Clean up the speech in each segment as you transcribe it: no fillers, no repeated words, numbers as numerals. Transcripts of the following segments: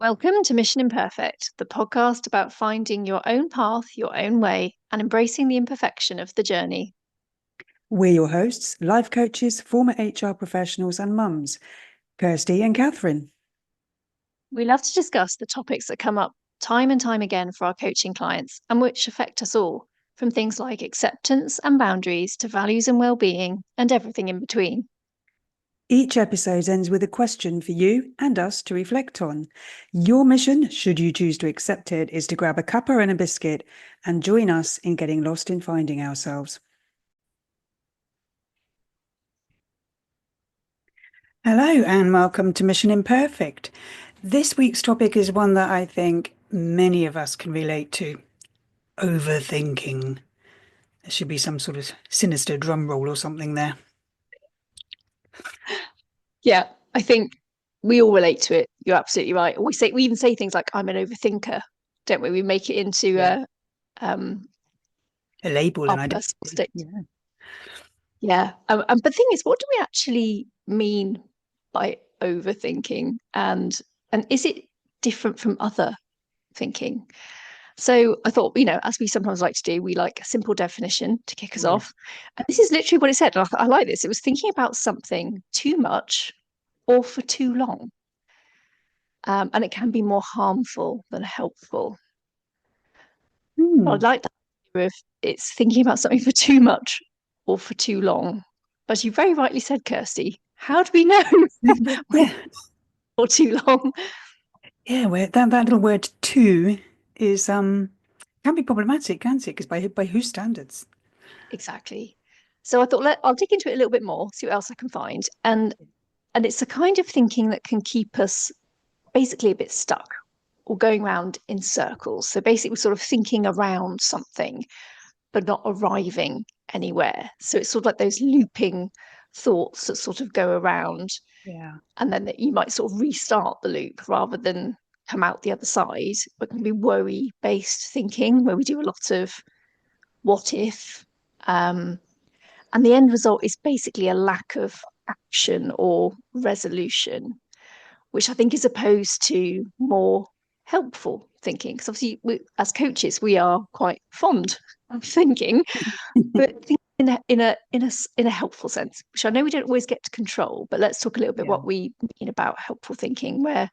Welcome to Mission Imperfect, the podcast about finding your own path, your own way, and embracing the imperfection of the journey. We're your hosts, life coaches, former HR professionals, and mums, Kirsty and Catherine. We love to discuss the topics that come up time and time again for our coaching clients and which affect us all, from things like acceptance and boundaries to values and well-being and everything in between. Each episode ends with a question for you and us to reflect on. Your mission, should you choose to accept it, is to grab a cuppa and a biscuit and join us in getting lost in finding ourselves. Hello and welcome to Mission Imperfect. This week's topic is one that I think many of us can relate to. Overthinking. There should be some sort of sinister drum roll or something there. Yeah, I think we all relate to it. You're absolutely right. We even say things like "I'm an overthinker," don't we? We make it into a label, our and personal state. Yeah. Yeah. But the thing is, what do we actually mean by overthinking? And is it different from other thinking? So I thought, as we sometimes like to do, we like a simple definition to kick us off. And this is literally what it said. And I like this. It was thinking about something too much or for too long. And it can be more harmful than helpful. I'd like that idea of it's thinking about something for too much or for too long. But you very rightly said, Kirsty, how do we know Yeah. or too long? Yeah, where that little word "too" is can be problematic, can't it? Because by whose standards? Exactly. So I thought I'll dig into it a little bit more, see what else I can find. And it's a kind of thinking that can keep us basically a bit stuck or going around in circles. So basically sort of thinking around something, but not arriving anywhere. So it's sort of like those looping thoughts that sort of go around. Yeah. And then that you might sort of restart the loop rather than come out the other side. But it can be worry based thinking where we do a lot of what if. And the end result is basically a lack of action or resolution, which I think is opposed to more helpful thinking. Because obviously, as coaches, we are quite fond of thinking, but think in a helpful sense, which I know we don't always get to control. But let's talk a little bit what we mean about helpful thinking, where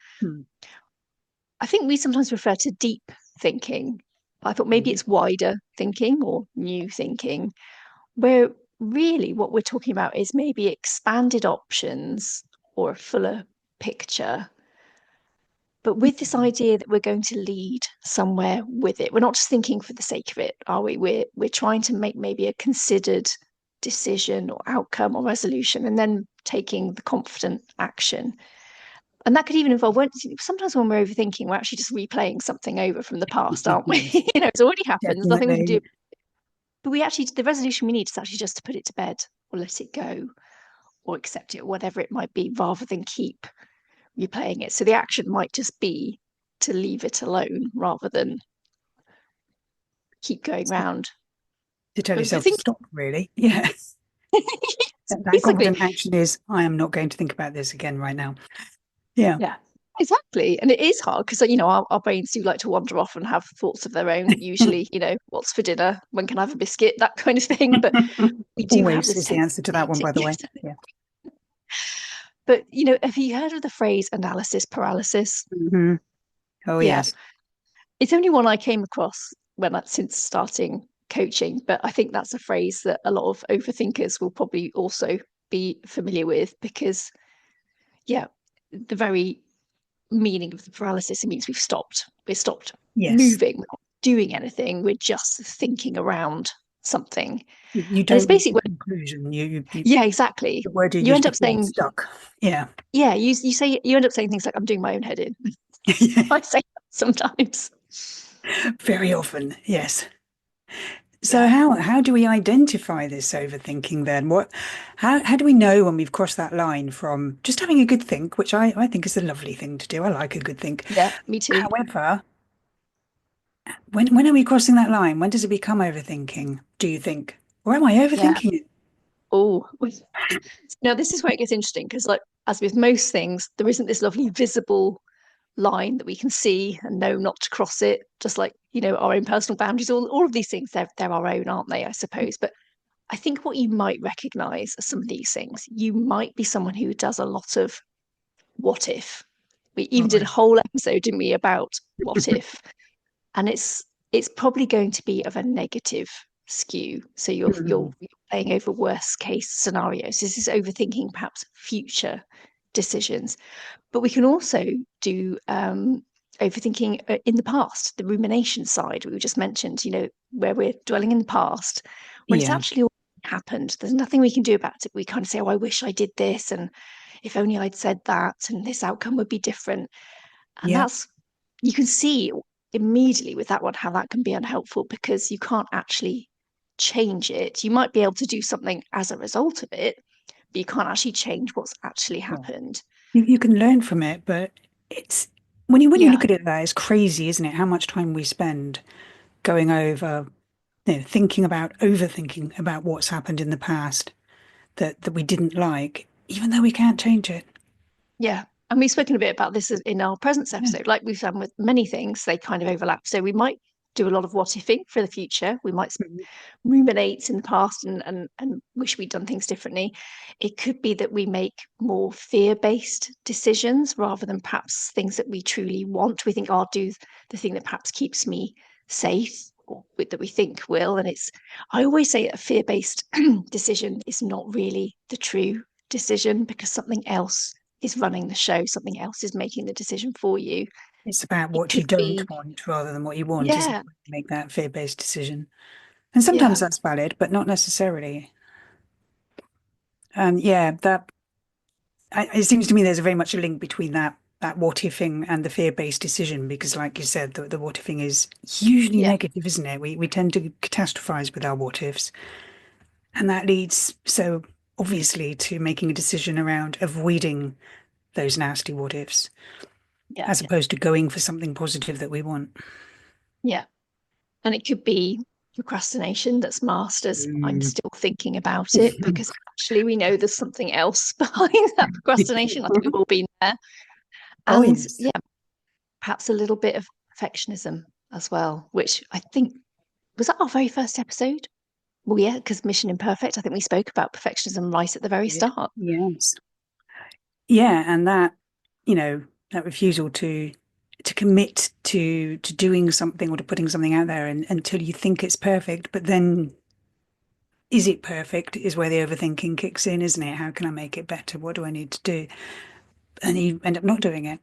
I think we sometimes refer to deep thinking. I thought maybe it's wider thinking or new thinking, where really what we're talking about is maybe expanded options or a fuller picture, but with this idea that we're going to lead somewhere with it. We're not just thinking for the sake of it, are we? We're trying to make maybe a considered decision or outcome or resolution and then taking the confident action. And that could even involve sometimes when we're overthinking, we're actually just replaying something over from the past, aren't we? It's already happened. There's nothing we can do. But the resolution we need is actually just to put it to bed or let it go or accept it, whatever it might be, rather than keep replaying it. So the action might just be to leave it alone rather than keep going round. To tell yourself to stop, really. Yeah. That confident action is, I am not going to think about this again right now. Yeah. Yeah. Exactly. And it is hard because, our brains do like to wander off and have thoughts of their own. Usually, what's for dinner? When can I have a biscuit? That kind of thing. But we do always have this is the answer to that one, by the way. Yeah. But, have you heard of the phrase analysis paralysis? Mm-hmm. Oh, yeah. yes. It's only one I came across since starting coaching, but I think that's a phrase that a lot of overthinkers will probably also be familiar with because, the very meaning of the paralysis, it means we've stopped. We're stopped moving, we're not doing anything. We're just thinking around something. You don't and it's basically conclusion. Yeah, exactly. The word you end up saying stuck. Yeah. Yeah, you end up saying things like, I'm doing my own head in. I say that sometimes. Very often, yes. So how do we identify this overthinking then? How do we know when we've crossed that line from just having a good think, which I think is a lovely thing to do. I like a good think. Yeah, me too. However, when are we crossing that line? When does it become overthinking, do you think? Or am I overthinking it? Oh, now this is where it gets interesting because, like, as with most things, there isn't this lovely visible line that we can see and know not to cross it, just like, our own personal boundaries. All of these things, they're our own, aren't they, I suppose? But I think what you might recognize are some of these things. You might be someone who does a lot of what if. We even did a Right. whole episode, didn't we, about what if? And it's probably going to be of a negative skew. So you're Mhm. playing over worst case scenarios. This is overthinking perhaps future decisions. But we can also do overthinking in the past, the rumination side we just mentioned, where we're dwelling in the past when it's Yeah. actually all happened. There's nothing we can do about it. We kind of say, oh, I wish I did this. And if only I'd said that, and this outcome would be different. And Yeah. you can see immediately with that one how that can be unhelpful because you can't actually change it. You might be able to do something as a result of it, but you can't actually change what's actually Yeah. happened. You can learn from it, but it's when you Yeah. look at it that, it's crazy, isn't it? How much time we spend going over, thinking about overthinking about what's happened in the past that we didn't like, even though we can't change it. Yeah. And we've spoken a bit about this in our presence Yeah. episode. Like we've done with many things, they kind of overlap. So we might do a lot of what ifing for the future. We might Mhm. ruminate in the past and wish we'd done things differently. It could be that we make more fear-based decisions rather than perhaps things that we truly want. We think, I'll do the thing that perhaps keeps me safe or that we think will. And I always say a fear-based decision is not really the true decision because something else is running the show, something else is making the decision for you. It's about It what you could don't be, want rather than what you want, isn't yeah, it? Make that fear-based decision. And sometimes yeah, that's valid, but not necessarily. Yeah, it seems to me there's very much a link between that what ifing and the fear-based decision because, like you said, the what ifing is usually yeah, negative, isn't it? We tend to catastrophize with our what ifs, and that leads so obviously to making a decision around avoiding those nasty what ifs yeah, as opposed to going for something positive that we want. yeah. And it could be procrastination that's masked as I'm Mm. still thinking about it because actually we know there's something else behind that procrastination. I think we've all been there. Oh And yes. yeah, perhaps a little bit of perfectionism as well, which I think was that our very first episode? Well, yeah, because Mission Imperfect, I think we spoke about perfectionism right at the very Did. start. Yes. Yeah, and that refusal to commit to doing something or to putting something out there until you think it's perfect, but then is it perfect is where the overthinking kicks in, isn't it? How can I make it better? What do I need to do? And you end up not doing it.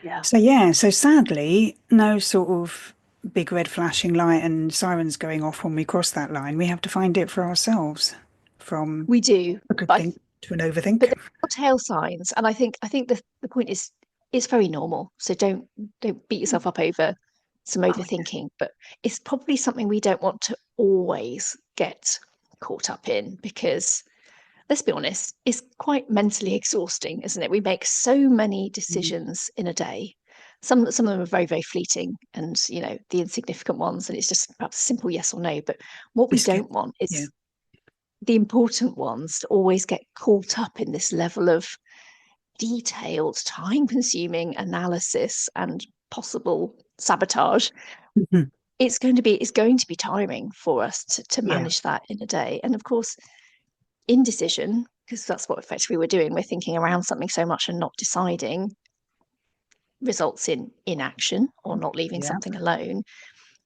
Yeah. So yeah, so sadly, no sort of big red flashing light and sirens going off when we cross that line. We have to find it for ourselves from We do. a good But thing to an but overthink. there are tail signs, and I think the point is it's very normal. So don't beat yourself up over some Oh yeah. overthinking, but it's probably something we don't want to always get caught up in because let's be honest, it's quite mentally exhausting, isn't it? We make so many Mhm. decisions in a day. Some of them are very, very fleeting and the insignificant ones, and it's just perhaps a simple yes or no. But what we Biscuit. don't want Yeah. is the important ones to always get caught up in this level of detailed, time consuming analysis and possible sabotage. Mhm. It's going to be tiring for us to Yeah. manage that in a day. And of course, indecision, because that's what effectively we're doing, we're thinking around something so much and not deciding, results in inaction or not leaving Yeah. something alone,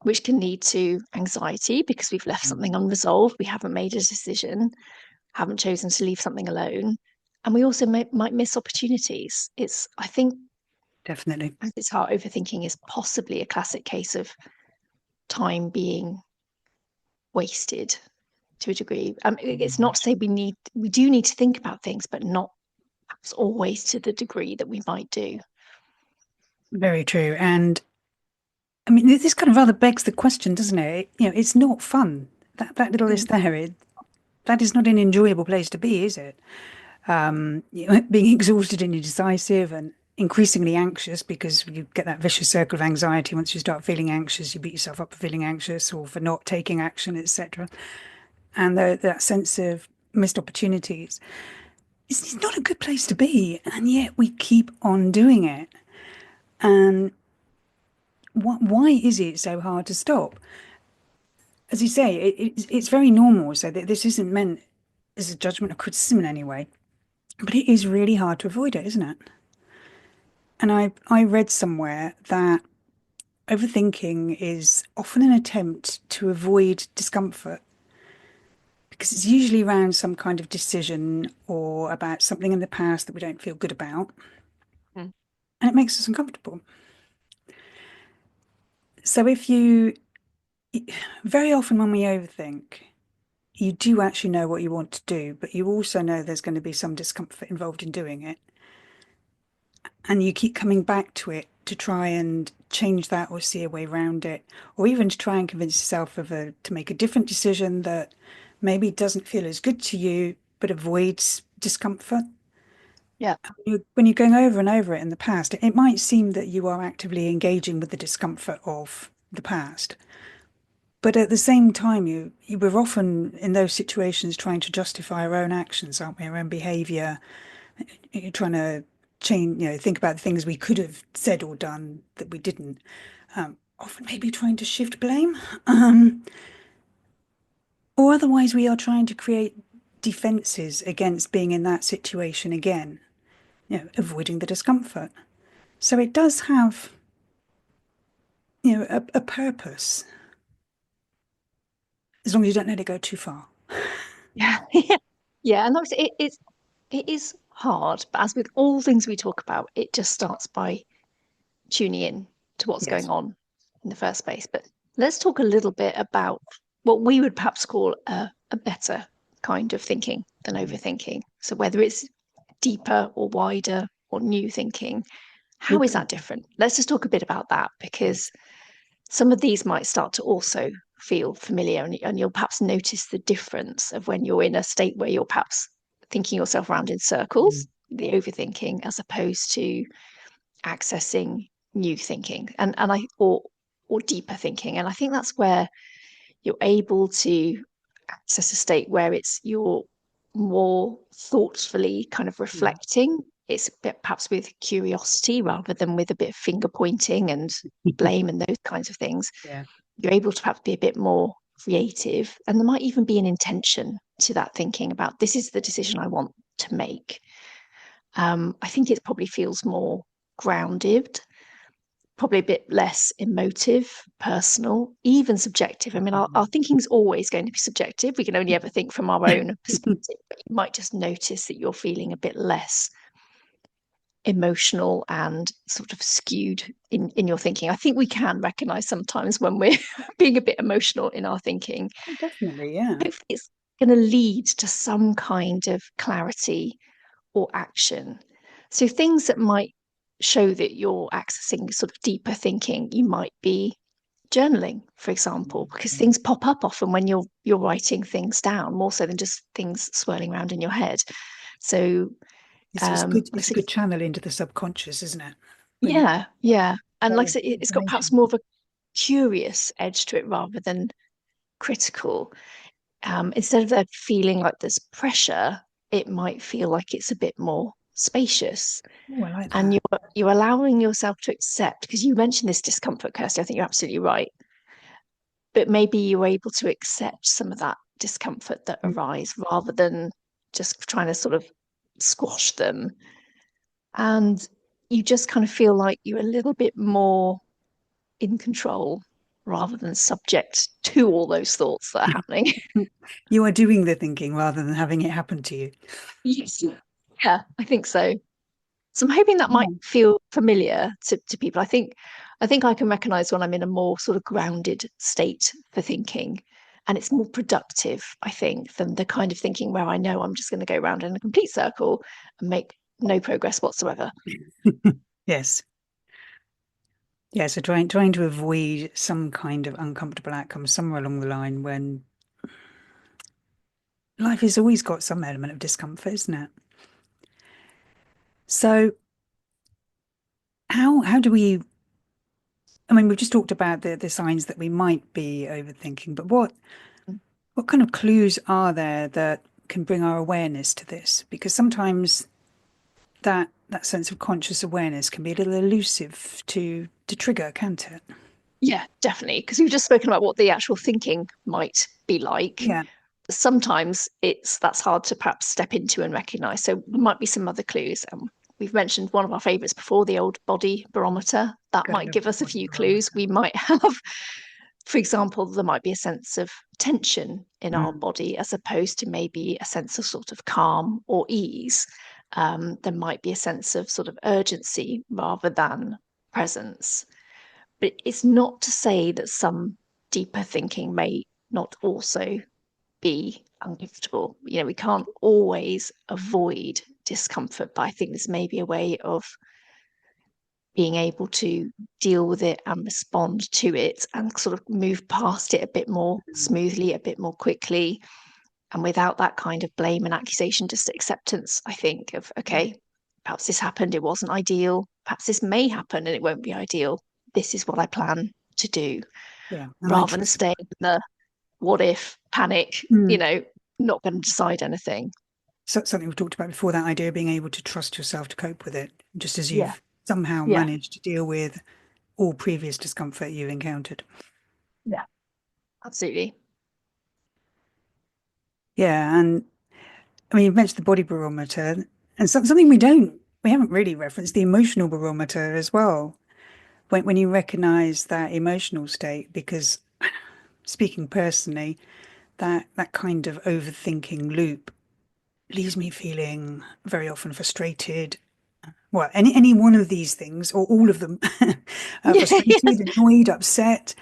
which can lead to anxiety because we've left Mm. something unresolved, we haven't made a decision, haven't chosen to leave something alone. And we also might miss opportunities. I think, Definitely. at its heart, overthinking is possibly a classic case of time being wasted to a degree. It's not to say we do need to think about things, but not perhaps always to the degree that we might do. Very true. And I mean, this kind of rather begs the question, doesn't it? It's not fun. That little Mm. list there, that is not an enjoyable place to be, is it? Being exhausted and indecisive and increasingly anxious because you get that vicious circle of anxiety. Once you start feeling anxious, you beat yourself up for feeling anxious or for not taking action, etc. And that sense of missed opportunities. it's not a good place to be, and yet we keep on doing it. And why is it so hard to stop? As you say, it's very normal. So that this isn't meant as a judgment or criticism in any way, but it is really hard to avoid it, isn't it? And I read somewhere that overthinking is often an attempt to avoid discomfort because it's usually around some kind of decision or about something in the past that we don't feel good about, Mm. and it makes us uncomfortable. So if you very often when we overthink, you do actually know what you want to do, but you also know there's going to be some discomfort involved in doing it. And you keep coming back to it to try and change that or see a way around it, or even to try and convince yourself to make a different decision that maybe doesn't feel as good to you, but avoids discomfort. Yeah. When you're going over and over it in the past, it might seem that you are actively engaging with the discomfort of the past. But at the same time, you were often in those situations trying to justify our own actions, aren't we? Our own behavior. You're trying to change, think about the things we could have said or done that we didn't. Often maybe trying to shift blame. Um, or otherwise we are trying to create defenses against being in that situation again, avoiding the discomfort. So it does have, a purpose, as long as you don't let it go too far. Yeah. Yeah. Yeah. And obviously it is hard, but as with all things we talk about, it just starts by tuning in to what's going Yes. on in the first place. But let's talk a little bit about what we would perhaps call a better kind of thinking than Mhm. overthinking. So whether it's deeper or wider or new thinking, how is that Newthinking. different? Let's just talk a bit about that Yeah. because some of these might start to also feel familiar, and you'll perhaps notice the difference of when you're in a state where you're perhaps thinking yourself around in Mm. circles, the overthinking, as opposed to accessing new thinking and I or deeper thinking. And I think that's where you're able to access a state where it's you're more thoughtfully kind of Mm. reflecting. It's a bit perhaps with curiosity rather than with a bit of finger pointing and blame and those kinds of things. Yeah. You're able to perhaps be a bit more creative, and there might even be an intention to that thinking about this is the decision I want to make. I think it probably feels more grounded, probably a bit less emotive, personal, even subjective. I mean, our Definitely. thinking's always going to be subjective. We can only ever think from our own perspective, but you might just notice that you're feeling a bit less emotional and sort of skewed in your thinking. I think we can recognize sometimes when we're being a bit emotional in our thinking. Definitely, yeah. Hopefully, it's going to lead to some kind of clarity or action. So things that might show that you're accessing sort of deeper thinking, you might be journaling, for example, because Mm. things pop up often when you're writing things down, more so than just things swirling around in your head. So It's good. like I It's a said, good channel into the subconscious, isn't it? When you yeah, yeah. And like I hold said, it's got perhaps information. more of a curious edge to it rather than critical. Instead of that feeling like there's pressure, it might feel like it's a bit more spacious. Oh, I like And that. you're allowing yourself to accept, because you mentioned this discomfort, Kirsty. I think you're absolutely right. But maybe you're able to accept some of that discomfort that Mm. arise rather than just trying to sort of squash them. And you just kind of feel like you're a little bit more in control rather than subject to all those thoughts that are happening. You are doing the thinking rather than having it happen to you. Yes. Yeah, I think so. So I'm hoping that might Yeah. feel familiar to people. I think I can recognize when I'm in a more sort of grounded state for thinking. And it's more productive, I think, than the kind of thinking where I know I'm just going to go around in a complete circle and make no progress whatsoever. Yes. Yeah. So trying to avoid some kind of uncomfortable outcome somewhere along the line when life has always got some element of discomfort, isn't it? So how do we I mean, we've just talked about the signs that we might be overthinking, but what kind of clues are there that can bring our awareness to this? Because sometimes that sense of conscious awareness can be a little elusive to trigger, can't it? Yeah, definitely. Because we've just spoken about what the actual thinking might be like. Yeah, Sometimes that's hard to perhaps step into and recognize. So there might be some other clues. We've mentioned one of our favorites before, the old body barometer. That gotta might love give the us a body few clues. barometer. We might have, for example, there might be a sense of tension in our Mm, body as opposed to maybe a sense of sort of calm or ease. There might be a sense of sort of urgency rather than presence. But it's not to say that some deeper thinking may not also be uncomfortable. We can't always avoid discomfort, but I think this may be a way of being able to deal with it and respond to it and sort of move past it a bit more mm, smoothly, a bit more quickly, and without that kind of blame and accusation, just acceptance, I think, of, mm. okay, perhaps this happened, it wasn't ideal, perhaps this may happen and it won't be ideal. This is what I plan to do, Yeah, and I rather than trust. staying in the what if panic, Mm. not going to decide anything. So, something we've talked about before, that idea of being able to trust yourself to cope with it, just as Yeah, you've somehow yeah, managed to deal with all previous discomfort you've encountered. yeah, absolutely. Yeah, and I mean, you've mentioned the body barometer, and something we haven't really referenced, the emotional barometer as well. When you recognize that emotional state, because speaking personally, that kind of overthinking loop leaves me feeling very often frustrated. Well, any one of these things, or all of them, Yes. frustrated, annoyed, upset,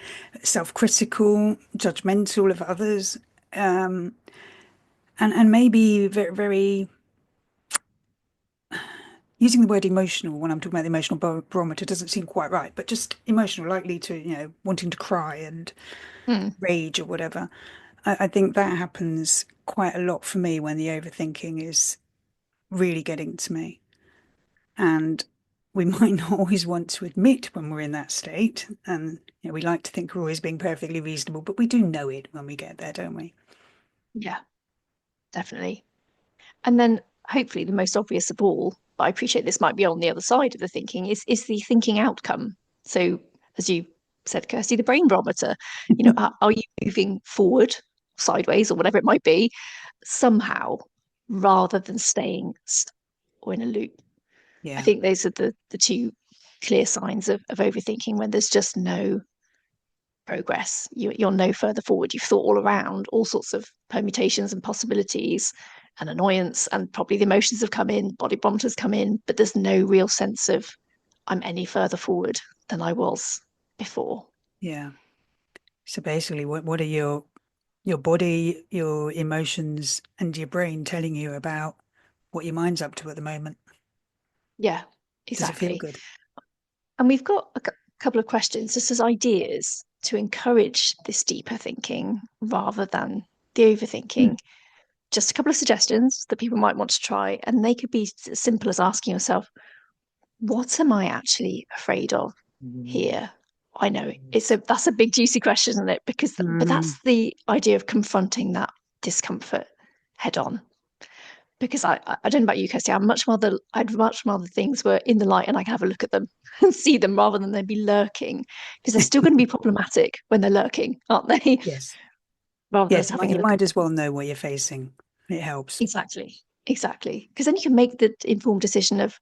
self-critical, judgmental of others, um, and maybe very using the word emotional when I'm talking about the emotional barometer doesn't seem quite right, but just emotional, likely to, wanting to cry and Mm, rage or whatever. I think that happens quite a lot for me when the overthinking is really getting to me. And we might not always want to admit when we're in that state. And we like to think we're always being perfectly reasonable, but we do know it when we get there, don't we? yeah, definitely. And then hopefully the most obvious of all, but I appreciate this might be on the other side of the thinking, is the thinking outcome. So as you said, Kirsty, the brain barometer, are you moving forward, sideways, or whatever it might be, somehow, rather than staying stuck or in a loop? I Yeah, think those are the two clear signs of overthinking, when there's just no progress. You're no further forward. You've thought all around all sorts of permutations and possibilities and annoyance, and probably the emotions have come in, body barometers come in, but there's no real sense of I'm any further forward than I was before. yeah. So basically, what are your body, your emotions, and your brain telling you about what your mind's up to at the moment? Yeah, Does it feel exactly. good? And we've got a couple of questions just as ideas to encourage this deeper thinking rather than the Mm. overthinking. Just a couple of suggestions that people might want to try, and they could be as simple as asking yourself, what am I actually afraid of here? I know that's a big juicy question, isn't it? But Mm, that's the idea of confronting that discomfort head on. Because I don't know about you, Kirsty, I'd much rather things were in the light and I can have a look at them and see them rather than they be lurking, because they're still going to be problematic when they're lurking, aren't they? yes. Rather than Yes, us having a you look at might as them. well know what you're facing. It helps. Exactly. Exactly. Because then you can make the informed decision of,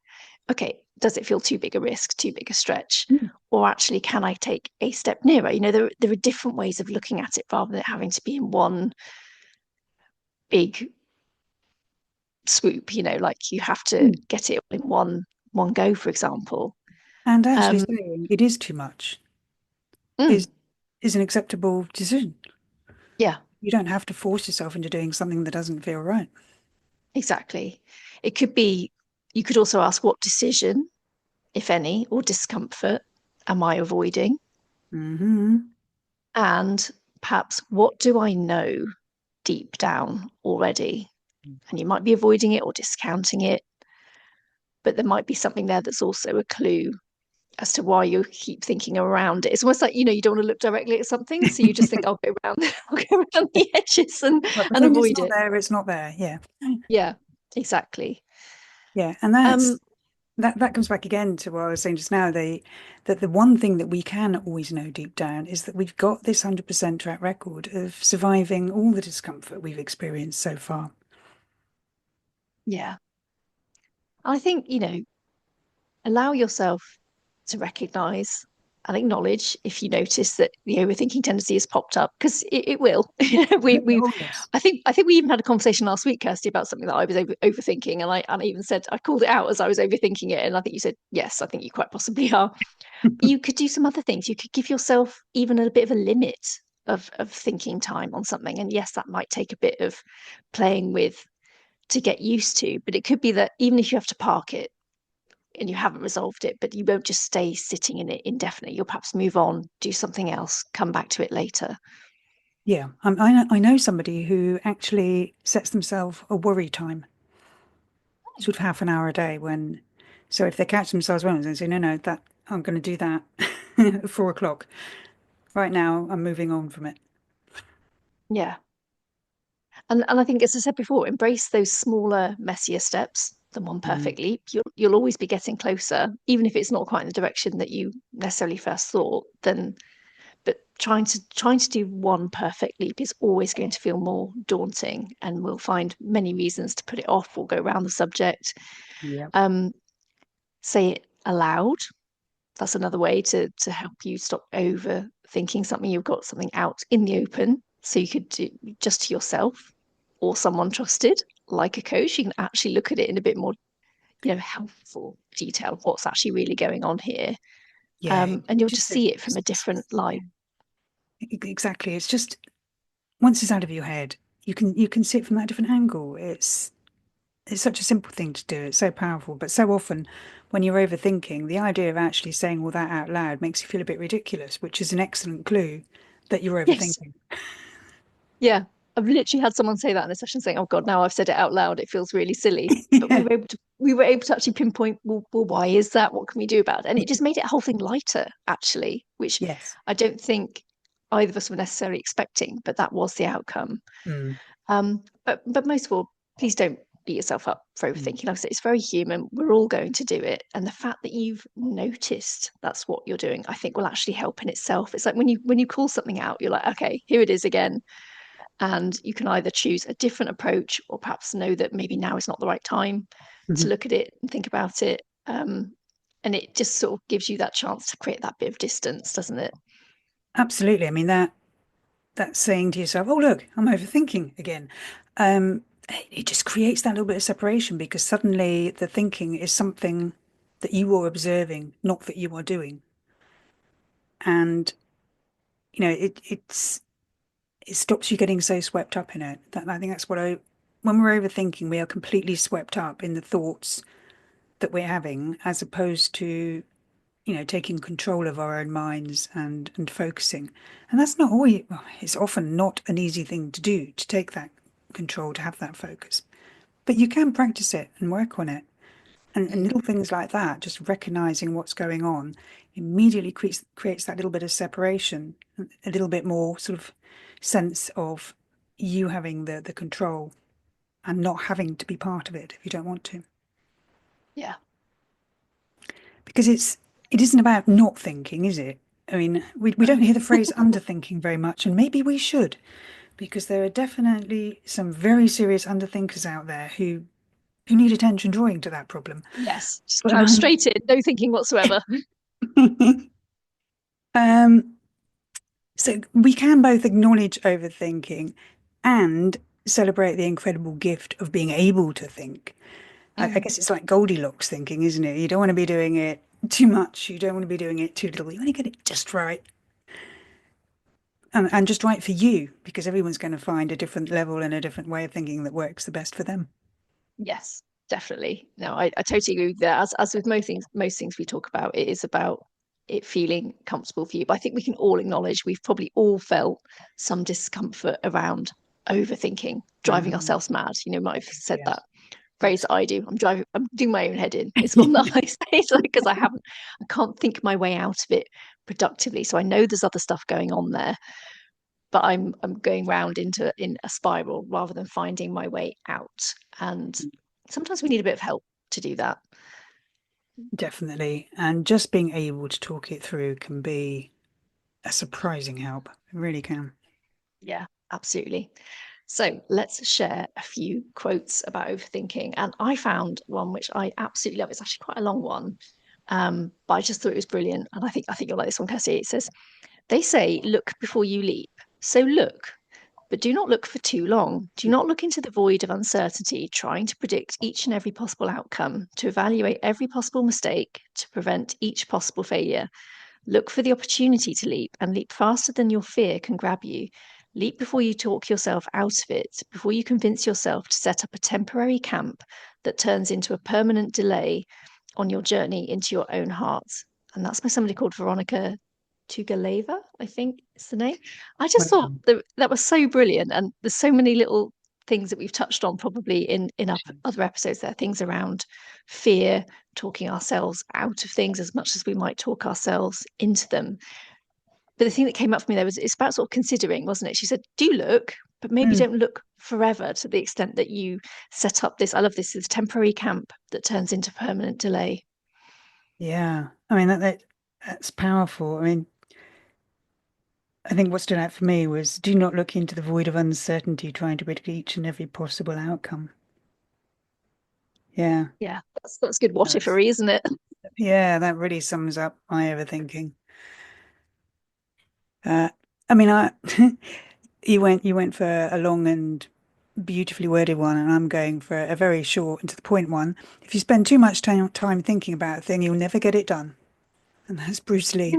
okay, does it feel too big a risk, too big a stretch? Mm. Or actually, can I take a step nearer? There are different ways of looking at it rather than it having to be in one big swoop, like you have to Mm. get it in one go, for example. And actually Um, saying it is too much mm, is is an acceptable decision. yeah, You don't have to force yourself into doing something that doesn't feel right. exactly. It could be, you could also ask, what decision, if any, or discomfort am I avoiding? Hmm. And perhaps, what do I know deep down already? And you might be avoiding it or discounting it, but there might be something there that's also a clue as to why you keep thinking around it. It's almost like, you don't want to look directly at something, so you just think, I'll go around, I'll go around the edges Well, and pretend it's avoid not it. there, it's not there. Yeah. Yeah, exactly. Yeah. And Um, that comes back again to what I was saying just now, that the one thing that we can always know deep down is that we've got this 100% track record of surviving all the discomfort we've experienced so far. yeah, I think, allow yourself to recognize and acknowledge if you notice that the overthinking tendency has popped up, because it will. we Oh, yes. I think we even had a conversation last week, Kirsty, about something that I was overthinking, and I even said, I called it out as I was overthinking it, and I think you said, yes, I think you quite possibly are. But you could do some other things. You could give yourself even a bit of a limit of thinking time on something, and yes, that might take a bit of playing with to get used to, but it could be that even if you have to park it and you haven't resolved it, but you won't just stay sitting in it indefinitely. You'll perhaps move on, do something else, come back to it later. Yeah. I know somebody who actually sets themselves a worry time, sort of half an hour a day when, so if they catch themselves once and say, no, no, that I'm going to do that at 4 o'clock. Right now, I'm moving on from it. Yeah. And I think, as I said before, embrace those smaller, messier steps than one Mm. perfect leap. You'll always be getting closer, even if it's not quite in the direction that you necessarily first thought. Then, but trying to do one perfect leap is always going to feel more daunting, and we'll find many reasons to put it off or go around the subject. Yeah. Um, say it aloud. That's another way to help you stop overthinking something. You've got something out in the open, so you could do just to yourself or someone trusted, like a coach. You can actually look at it in a bit more, helpful detail. What's actually really going on here, Yeah. and you'll just Just, see it from just, a different light. exactly. It's just once it's out of your head, you can see it from that different angle. It's such a simple thing to do. It's so powerful, but so often when you're overthinking, the idea of actually saying all that out loud makes you feel a bit ridiculous, which is an excellent clue that you're Yes, overthinking. yeah. I've literally had someone say that in a session, saying, "Oh God, now I've said it out loud. It feels really silly." But we Yeah. were able to actually pinpoint, well, why is that? What can we do about it? And it just made it a whole thing lighter, actually, which Yes. I don't think either of us were necessarily expecting, but that was the outcome. Mm, But most of all, please don't beat yourself up for mm. overthinking. Like I said, it's very human. We're all going to do it, and the fact that you've noticed that's what you're doing, I think, will actually help in itself. It's like when you call something out, you're like, okay, here it is again, and you can either choose a different approach or perhaps know that maybe now is not the right time to Mhm. look at it and think about it. And it just sort of gives you that chance to create that bit of distance, doesn't it? Absolutely. I mean that's saying to yourself, "Oh, look, I'm overthinking again." It just creates that little bit of separation because suddenly the thinking is something that you are observing, not that you are doing. And it stops you getting so swept up in it. That I think that's when we're overthinking, we are completely swept up in the thoughts that we're having, as opposed to taking control of our own minds and focusing. And that's not always, well, it's often not an easy thing to do, to take that control, to have that focus. But you can practice it and work on it. And Mm. little things like that, just recognizing what's going on, immediately creates that little bit of separation, a little bit more sort of sense of you having the control and not having to be part of it if you don't want to. Yeah. Because it isn't about not thinking, is it? I mean, we don't hear the phrase underthinking very much, and maybe we should, because there are definitely some very serious underthinkers out there who need attention drawing to that problem. Yes. Just But plow straight in, no thinking whatsoever. um, so we can both acknowledge overthinking and celebrate the incredible gift of being able to think. I Mm. guess it's like Goldilocks thinking, isn't it? You don't want to be doing it too much. You don't want to be doing it too little. You want to get it just right. And just right for you, because everyone's going to find a different level and a different way of thinking that works the best for them. Yes, definitely. No, I totally agree with that. As with most things we talk about, it is about it feeling comfortable for you. But I think we can all acknowledge we've probably all felt some discomfort around overthinking, driving Mm, ourselves mad. Might have said yes. that phrase that I do. I'm doing my own head in. It's one that I say. It's like, because I can't think my way out of it productively. So I know there's other stuff going on there, but I'm going round in a spiral rather than finding my way out. And sometimes we need a bit of help to do that. Definitely. And just being able to talk it through can be a surprising help. It really can. Yeah, absolutely. So let's share a few quotes about overthinking. And I found one which I absolutely love. It's actually quite a long one, but I just thought it was brilliant. And I think you'll like this one, Kirsty. It says, "They say look before you leap. So look, but do not look for too long. Do not look into the void of uncertainty, trying to predict each and every possible outcome, to evaluate every possible mistake, to prevent each possible failure. Look for the opportunity to leap and leap faster than your fear can grab you. Leap before you talk yourself out of it, before you convince yourself to set up a temporary camp that turns into a permanent delay on your journey into your own heart." And that's by somebody called Veronica Tugaleva, I think is the name. I just thought Wow. that was so brilliant. And there's so many little things that we've touched on probably in other episodes. There are things around fear, talking ourselves out of things as much as we might talk ourselves into them. But the thing that came up for me there was it's about sort of considering, wasn't it? She said, do look, but maybe Mm, don't look forever to the extent that you set up this. I love this temporary camp that turns into permanent delay. yeah. I mean that's powerful. I mean, I think what stood out for me was do not look into the void of uncertainty, trying to predict each and every possible outcome. Yeah. Yeah, that's good what That's, ifery, isn't it? yeah, that really sums up my overthinking. Uh, I mean, I you went for a long and beautifully worded one, and I'm going for a very short and to the point one. If you spend too much time thinking about a thing, you'll never get it done. And that's Bruce Lee.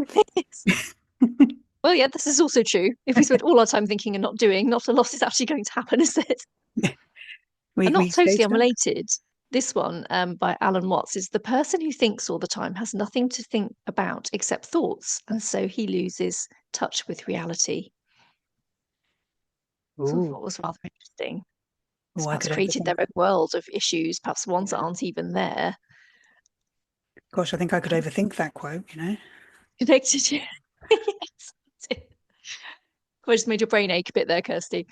Well, yeah, this is also true. If we spend all our time thinking and not doing, not a lot is actually going to happen, is it? And not We stay totally stuck. unrelated, this one by Alan Watts is the person who thinks all the time has nothing to think about except thoughts, and so he loses touch with reality. So I Oh, thought was rather interesting. It's oh, I perhaps could created overthink. their own world of issues, perhaps ones that Yeah. aren't even there. Gosh, I think I could overthink that quote, you know? Connected you. Yes. I just made your brain ache a bit there, Kirsty.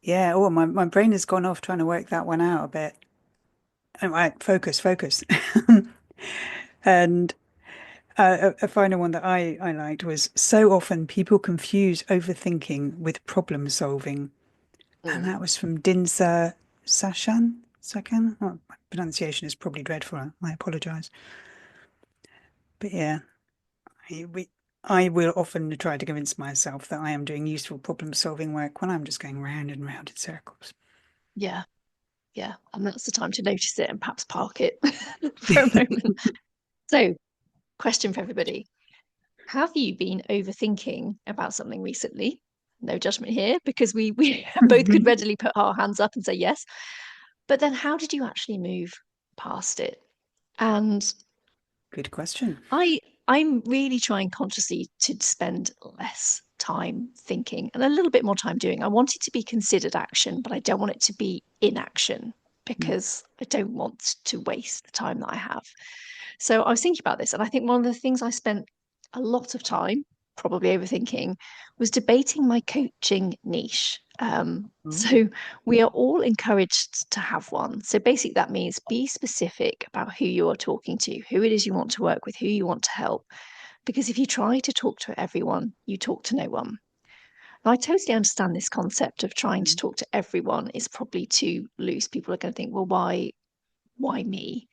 Yeah. Oh, my brain has gone off trying to work that one out a bit. All right, focus. And a final one that I liked was so often people confuse overthinking with problem solving. And Mm. that was from Dinsa Sakan. Oh, my pronunciation is probably dreadful. I apologize. But yeah, I, we, I will often try to convince myself that I am doing useful problem solving work when I'm just going round and round in circles. Yeah, yeah. And that's the time to notice it and perhaps park it for a moment. So, question for everybody. Have you been overthinking about something recently? No judgment here, because we both could readily put our hands up and say yes. But then how did you actually move past it? And Good question. I I'm really trying consciously to spend less time thinking and a little bit more time doing. I want it to be considered action, but I don't want it to be inaction Mm. because I don't want to waste the time that I have. So I was thinking about this, and I think one of the things I spent a lot of time probably overthinking was debating my coaching niche. Oh, So we are all encouraged to have one. So basically, that means be specific about who you are talking to, who it is you want to work with, who you want to help. Because if you try to talk to everyone, you talk to no one. And I totally understand this concept of trying to mm, talk to everyone is probably too loose. People are going to think, well, why me?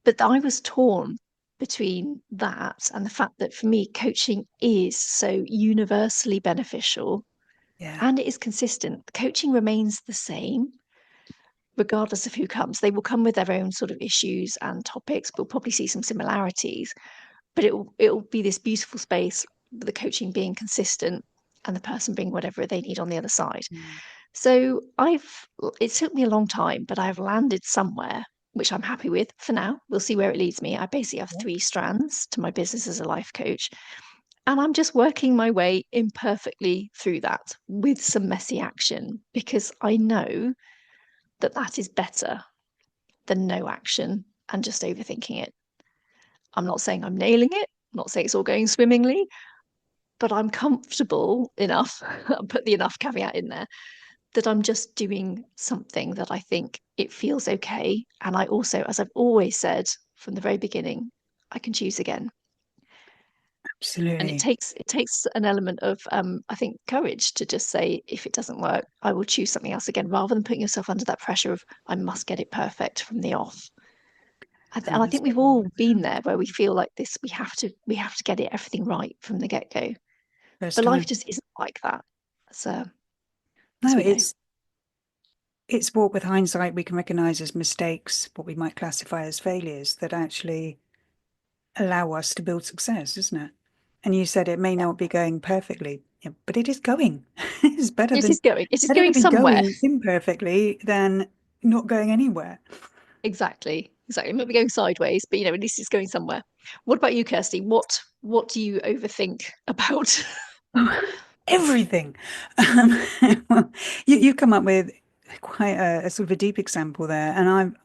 But I was torn between that and the fact that for me, coaching is so universally beneficial yeah. and it is consistent. The coaching remains the same regardless of who comes. They will come with their own sort of issues and topics. We'll probably see some similarities, but it'll be this beautiful space with the coaching being consistent and the person bringing whatever they need on the other side. Mm. So it took me a long time, but I've landed somewhere which I'm happy with for now. We'll see where it leads me. I basically have Yeah. three strands to my business as a life coach, and I'm just working my way imperfectly through that with some messy action because I know that that is better than no action and just overthinking it. I'm not saying I'm nailing it, I'm not saying it's all going swimmingly, but I'm comfortable enough, I'll put the enough caveat in there, that I'm just doing something that I think it feels okay. And I also, as I've always said from the very beginning, I can choose again. And Absolutely. it takes an element of I think courage to just say, if it doesn't work, I will choose something else again, rather than putting yourself under that pressure of I must get it perfect from the off. Oh, And I that's think we've very, all been there where we feel like this, we have to get it everything right from the get-go. first But life time. just isn't like that. So as No, we know. it's what with hindsight we can recognize as mistakes, what we might classify as failures that actually allow us to build success, isn't it? And you said it may Yeah. not be going perfectly, yeah, but it is going. It's It is going. It is better to going be somewhere. going imperfectly than not going anywhere. Exactly. Exactly. It might be going sideways, but at least it's going somewhere. What about you, Kirsty? What do you overthink about? Everything. Um, well, you come up with quite a sort of a deep example there, and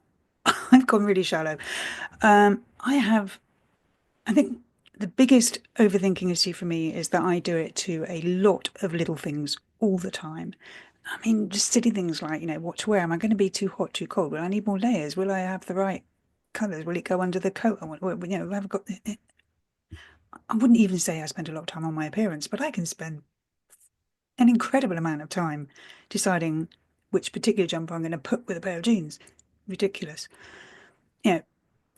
I've gone really shallow. I have, I think the biggest overthinking issue for me is that I do it to a lot of little things all the time. I mean, just silly things like, what to wear. Am I going to be too hot, too cold? Will I need more layers? Will I have the right colours? Will it go under the coat? I've got. I wouldn't even say I spend a lot of time on my appearance, but I can spend an incredible amount of time deciding which particular jumper I'm going to put with a pair of jeans. Ridiculous. You know,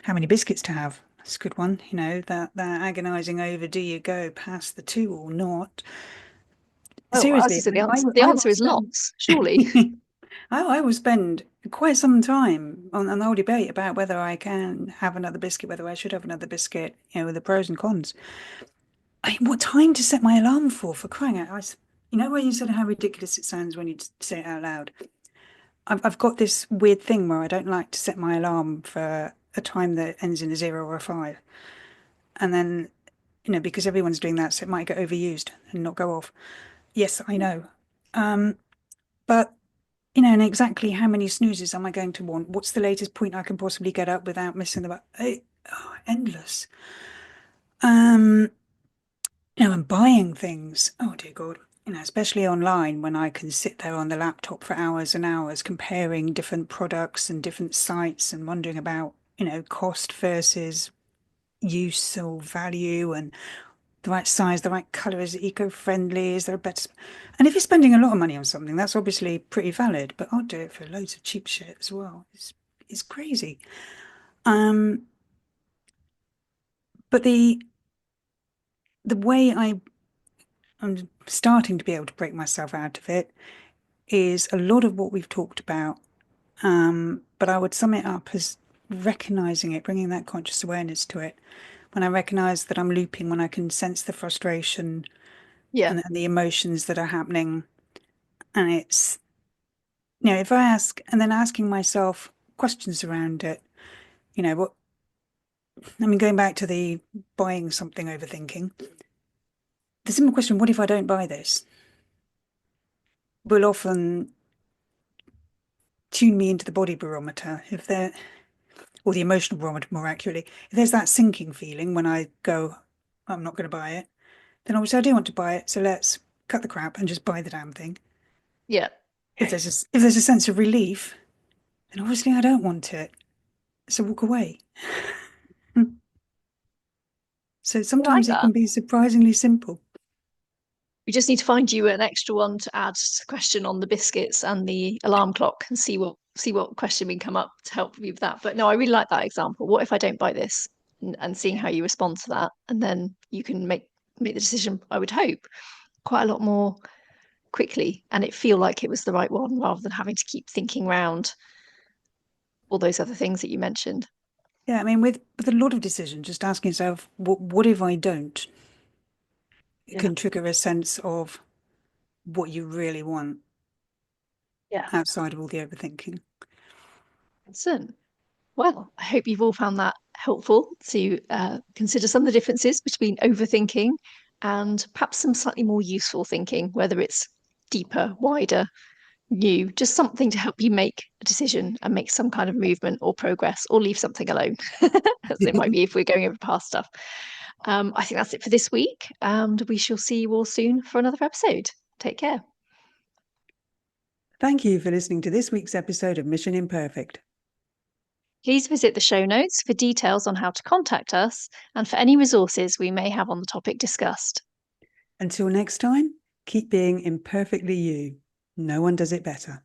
how many biscuits to have? That's a good one. That agonizing over, do you go past the two or not? Oh, I was Seriously, just say the I will answer is spend lots, surely. I will spend quite some time on the whole debate about whether I can have another biscuit, whether I should have another biscuit, with the pros and cons. What time to set my alarm for crying out? When you said how ridiculous it sounds when you say it out loud. I've got this weird thing where I don't like to set my alarm for a time that ends in a zero or a five. And then, because everyone's doing that, so it might get overused and not go off. Yes, I know. Um, but, and exactly how many snoozes am I going to want? What's the latest point I can possibly get up without missing endless. Um, and buying things. Oh dear God. Especially online when I can sit there on the laptop for hours and hours comparing different products and different sites and wondering about, cost versus use or value and the right size, the right color, is it eco-friendly? Is there a better? And if you're spending a lot of money on something, that's obviously pretty valid, but I'll do it for loads of cheap shit as well. It's crazy. Um, but the way I'm starting to be able to break myself out of it is a lot of what we've talked about. But I would sum it up as recognizing it, bringing that conscious awareness to it. When I recognize that I'm looping, when I can sense the frustration Yeah. and the emotions that are happening, and it's, if I ask and then asking myself questions around it, what, I mean, going back to the buying something overthinking, the simple question, what if I don't buy this, will often tune me into the body barometer. If there or the emotional barometer more accurately, if there's that sinking feeling when I go, I'm not going to buy it, then obviously I do want to buy it. So let's cut the crap and just buy the damn thing. Yeah. If there's a sense of relief, then obviously I don't want it. So walk away. So I like sometimes it that. can be surprisingly simple. We just need to find you an extra one to add to the question on the biscuits and the alarm clock and see what question we can come up to help you with that. But no, I really like that example. What if I don't buy this? And seeing Yeah. how you respond to that, and then you can make the decision, I would hope, quite a lot more quickly, and it feel like it was the right one rather than having to keep thinking around all those other things that you mentioned. Yeah, I mean, with a lot of decisions, just asking yourself, what if I don't? It Yeah. can trigger a sense of what you really want Yeah. outside of all the overthinking. Excellent. Well, I hope you've all found that helpful to consider some of the differences between overthinking and perhaps some slightly more useful thinking, whether it's deeper, wider, new, just something to help you make a decision and make some kind of movement or progress or leave something alone, as it might be if we're going over past stuff. I think that's it for this week, and we shall see you all soon for another episode. Take care. Thank you for listening to this week's episode of Mission Imperfect. Please visit the show notes for details on how to contact us and for any resources we may have on the topic discussed. Until next time, keep being imperfectly you. No one does it better.